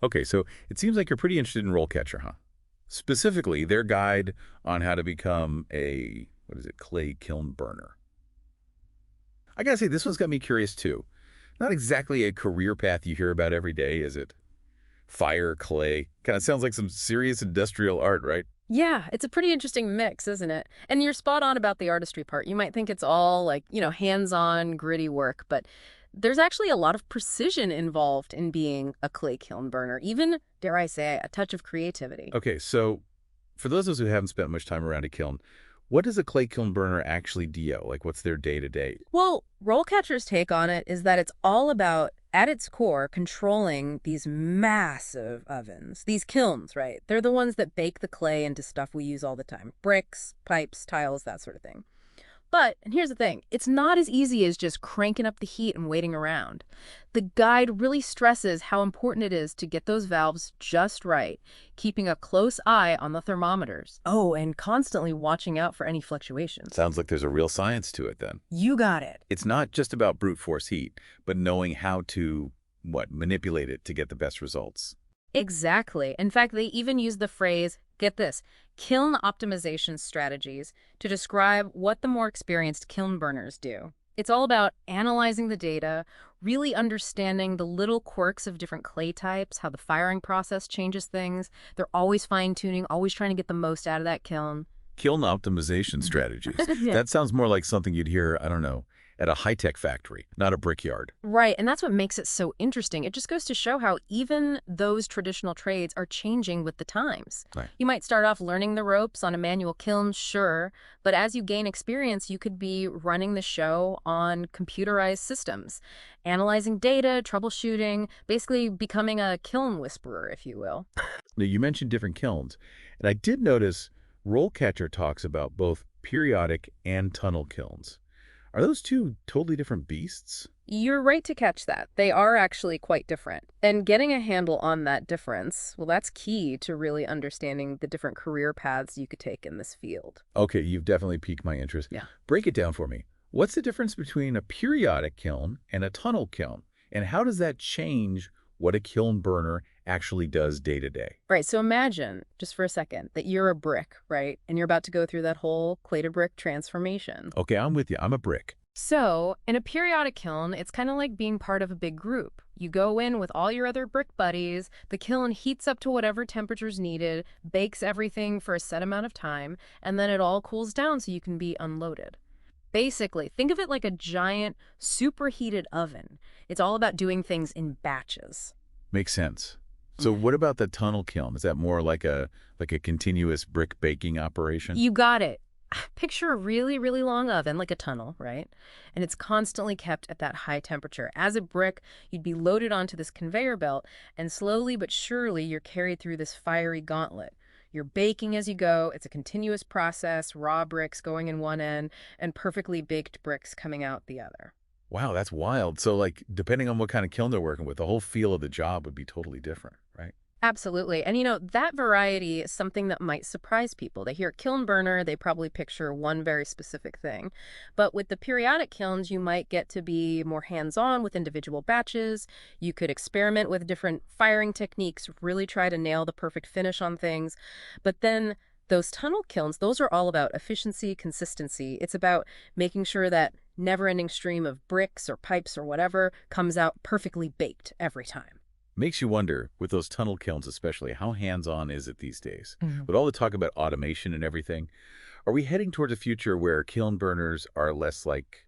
Okay, so it seems like you're pretty interested in RoleCatcher, huh? Specifically, their guide on how to become a, what is it, clay kiln burner. I gotta say, this one's got me curious too. Not exactly a career path you hear about every day, is it? Fire, clay. Kind of sounds like some serious industrial art, right? Yeah, it's a pretty interesting mix, isn't it? And you're spot on about the artistry part. You might think it's all like, hands-on, gritty work, but there's actually a lot of precision involved in being a clay kiln burner, even, dare I say, a touch of creativity. Okay, so for those of us who haven't spent much time around a kiln, what does a clay kiln burner actually do? Like, what's their day-to-day? Well, Rollcatcher's take on it is that it's all about, at its core, controlling these massive ovens, these kilns, right? They're the ones that bake the clay into stuff we use all the time, bricks, pipes, tiles, that sort of thing. But, and here's the thing, it's not as easy as just cranking up the heat and waiting around. The guide really stresses how important it is to get those valves just right, keeping a close eye on the thermometers. Oh, and constantly watching out for any fluctuations. Sounds like there's a real science to it then. You got it. It's not just about brute force heat, but knowing how to, manipulate it to get the best results. Exactly. In fact, they even use the phrase, get this, kiln optimization strategies to describe what the more experienced kiln burners do. It's all about analyzing the data, really understanding the little quirks of different clay types, how the firing process changes things. They're always fine-tuning, always trying to get the most out of that kiln. Kiln optimization strategies. Yeah. That sounds more like something you'd hear, I don't know, at a high-tech factory, not a brickyard. Right, and that's what makes it so interesting. It just goes to show how even those traditional trades are changing with the times. Right. You might start off learning the ropes on a manual kiln, sure, but as you gain experience, you could be running the show on computerized systems, analyzing data, troubleshooting, basically becoming a kiln whisperer, if you will. Now, you mentioned different kilns, and I did notice RoleCatcher talks about both periodic and tunnel kilns. Are those two totally different beasts? You're right to catch that. They are actually quite different. And getting a handle on that difference, well, that's key to really understanding the different career paths you could take in this field. Okay, you've definitely piqued my interest. Yeah. Break it down for me. What's the difference between a periodic kiln and a tunnel kiln? And how does that change what a kiln burner actually does day to day? Right, so imagine, just for a second, that you're a brick, right? And you're about to go through that whole clay to brick transformation. Okay, I'm with you. I'm a brick. So, in a periodic kiln, it's kind of like being part of a big group. You go in with all your other brick buddies, the kiln heats up to whatever temperature's needed, bakes everything for a set amount of time, and then it all cools down so you can be unloaded. Basically, think of it like a giant, superheated oven. It's all about doing things in batches. Makes sense. So what about the tunnel kiln? Is that more like a continuous brick baking operation? You got it. Picture a really, really long oven, like a tunnel, right? And it's constantly kept at that high temperature. As a brick, you'd be loaded onto this conveyor belt, and slowly but surely you're carried through this fiery gauntlet. You're baking as you go. It's a continuous process, raw bricks going in one end and perfectly baked bricks coming out the other. Wow, that's wild. So like depending on what kind of kiln they're working with, the whole feel of the job would be totally different, right? Absolutely. And that variety is something that might surprise people. They hear kiln burner, they probably picture one very specific thing. But with the periodic kilns, you might get to be more hands-on with individual batches. You could experiment with different firing techniques, really try to nail the perfect finish on things. But then those tunnel kilns, those are all about efficiency, consistency. It's about making sure that never-ending stream of bricks or pipes or whatever comes out perfectly baked every time. Makes you wonder, with those tunnel kilns especially, how hands-on is it these days? Mhm. With all the talk about automation and everything, are we heading towards a future where kiln burners are less like,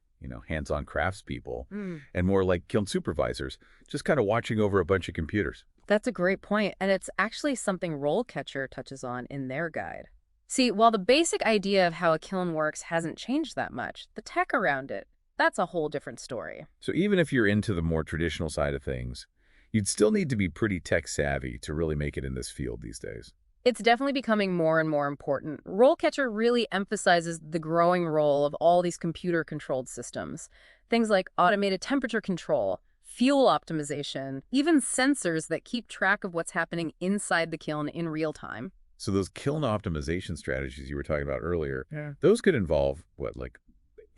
hands-on craftspeople Mm. and more like kiln supervisors, just kind of watching over a bunch of computers? That's a great point, and it's actually something RoleCatcher touches on in their guide. See, while the basic idea of how a kiln works hasn't changed that much, the tech around it, that's a whole different story. So even if you're into the more traditional side of things, you'd still need to be pretty tech savvy to really make it in this field these days. It's definitely becoming more and more important. RoleCatcher really emphasizes the growing role of all these computer-controlled systems. Things like automated temperature control, fuel optimization, even sensors that keep track of what's happening inside the kiln in real time. So those kiln optimization strategies you were talking about earlier, Yeah. those could involve, what, like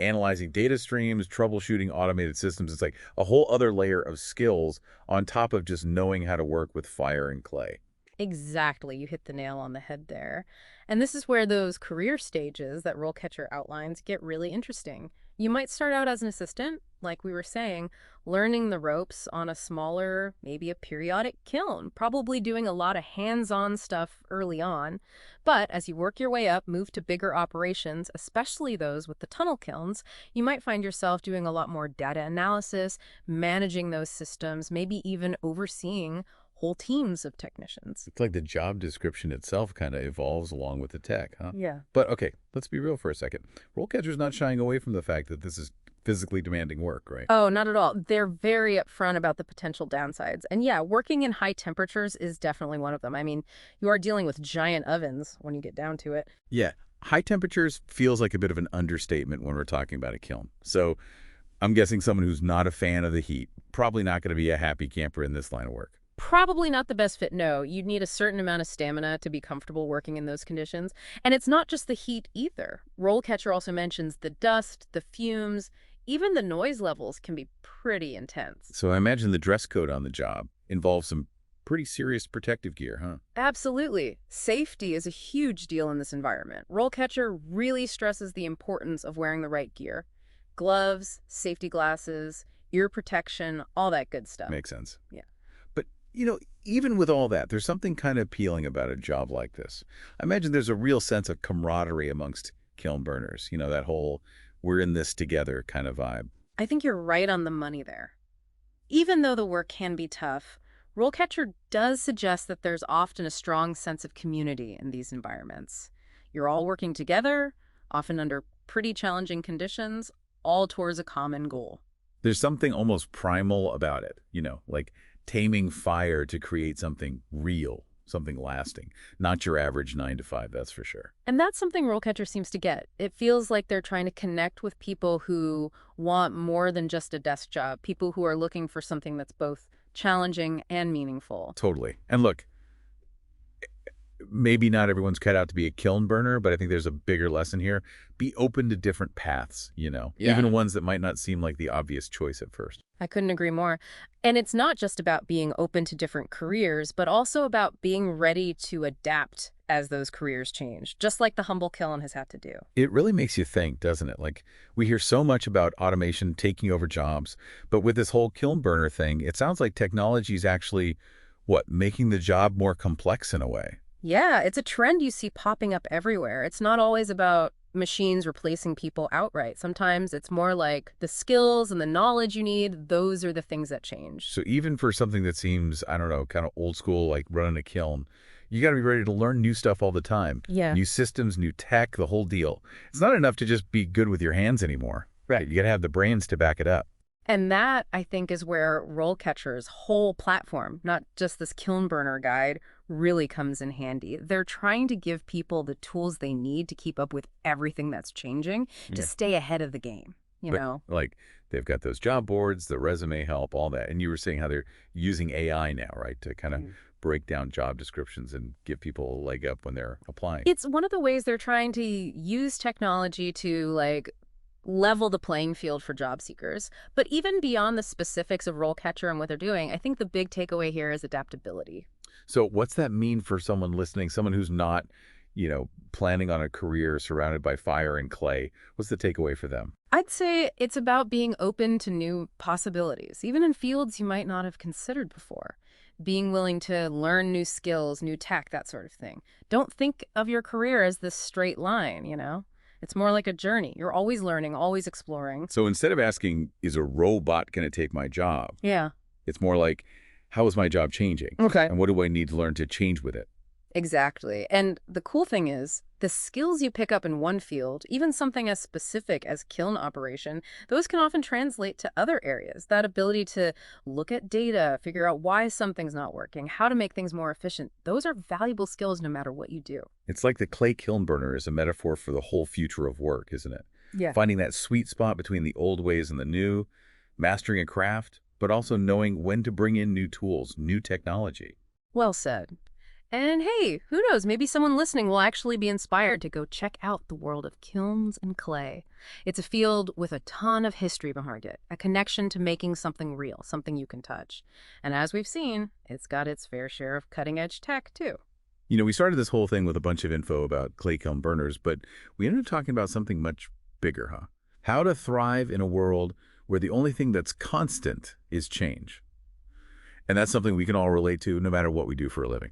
analyzing data streams, troubleshooting automated systems. It's like a whole other layer of skills on top of just knowing how to work with fire and clay. Exactly. You hit the nail on the head there. And this is where those career stages that RoleCatcher outlines get really interesting. You might start out as an assistant, like we were saying, learning the ropes on a smaller, maybe a periodic kiln, probably doing a lot of hands-on stuff early on. But as you work your way up, move to bigger operations, especially those with the tunnel kilns, you might find yourself doing a lot more data analysis, managing those systems, maybe even overseeing whole teams of technicians. It's like the job description itself kind of evolves along with the tech, huh? Yeah. But okay, let's be real for a second. RoleCatcher's not shying away from the fact that this is physically demanding work, right? Oh, not at all. They're very upfront about the potential downsides. And yeah, working in high temperatures is definitely one of them. I mean, you are dealing with giant ovens when you get down to it. Yeah, high temperatures feels like a bit of an understatement when we're talking about a kiln. So I'm guessing someone who's not a fan of the heat, probably not going to be a happy camper in this line of work. Probably not the best fit, no. You'd need a certain amount of stamina to be comfortable working in those conditions. And it's not just the heat either. RoleCatcher also mentions the dust, the fumes, even the noise levels can be pretty intense. So I imagine the dress code on the job involves some pretty serious protective gear, huh? Absolutely. Safety is a huge deal in this environment. RoleCatcher really stresses the importance of wearing the right gear. Gloves, safety glasses, ear protection, all that good stuff. Makes sense. Yeah. But, even with all that, there's something kind of appealing about a job like this. I imagine there's a real sense of camaraderie amongst kiln burners, that whole we're in this together kind of vibe. I think you're right on the money there. Even though the work can be tough, RoleCatcher does suggest that there's often a strong sense of community in these environments. You're all working together, often under pretty challenging conditions, all towards a common goal. There's something almost primal about it, like taming fire to create something real, something lasting. Not your average 9 to 5, that's for sure. And that's something RoleCatcher seems to get. It feels like they're trying to connect with people who want more than just a desk job, people who are looking for something that's both challenging and meaningful. Totally. And look, maybe not everyone's cut out to be a kiln burner, but I think there's a bigger lesson here. Be open to different paths, Yeah. even ones that might not seem like the obvious choice at first. I couldn't agree more. And it's not just about being open to different careers, but also about being ready to adapt as those careers change, just like the humble kiln has had to do. It really makes you think, doesn't it? Like, we hear so much about automation taking over jobs, but with this whole kiln burner thing, it sounds like technology is actually, making the job more complex in a way. Yeah, it's a trend you see popping up everywhere. It's not always about machines replacing people outright. Sometimes it's more like the skills and the knowledge you need, those are the things that change. So even for something that seems, I don't know, kind of old school, like running a kiln, you got to be ready to learn new stuff all the time. Yeah. New systems, new tech, the whole deal. It's not enough to just be good with your hands anymore. Right. You got to have the brains to back it up. And that, I think, is where RoleCatcher's whole platform, not just this kiln burner guide, really comes in handy. They're trying to give people the tools they need to keep up with everything that's changing, to stay ahead of the game, you know? Like, they've got those job boards, the resume help, all that. And you were saying how they're using AI now, right, to kind of break down job descriptions and give people a leg up when they're applying. It's one of the ways they're trying to use technology to, level the playing field for job seekers. But even beyond the specifics of RoleCatcher and what they're doing, I think the big takeaway here is adaptability. So what's that mean for someone listening, someone who's not, planning on a career surrounded by fire and clay? What's the takeaway for them? I'd say it's about being open to new possibilities, even in fields you might not have considered before. Being willing to learn new skills, new tech, that sort of thing. Don't think of your career as this straight line, It's more like a journey. You're always learning, always exploring. So instead of asking, is a robot going to take my job? Yeah. It's more like, how is my job changing? Okay. And what do I need to learn to change with it? Exactly. And the cool thing is, the skills you pick up in one field, even something as specific as kiln operation, those can often translate to other areas. That ability to look at data, figure out why something's not working, how to make things more efficient, those are valuable skills no matter what you do. It's like the clay kiln burner is a metaphor for the whole future of work, isn't it? Yeah. Finding that sweet spot between the old ways and the new, mastering a craft, but also knowing when to bring in new tools, new technology. Well said. And hey, who knows, maybe someone listening will actually be inspired to go check out the world of kilns and clay. It's a field with a ton of history behind it, a connection to making something real, something you can touch. And as we've seen, it's got its fair share of cutting-edge tech, too. We started this whole thing with a bunch of info about clay kiln burners, but we ended up talking about something much bigger, huh? How to thrive in a world where the only thing that's constant is change. And that's something we can all relate to no matter what we do for a living.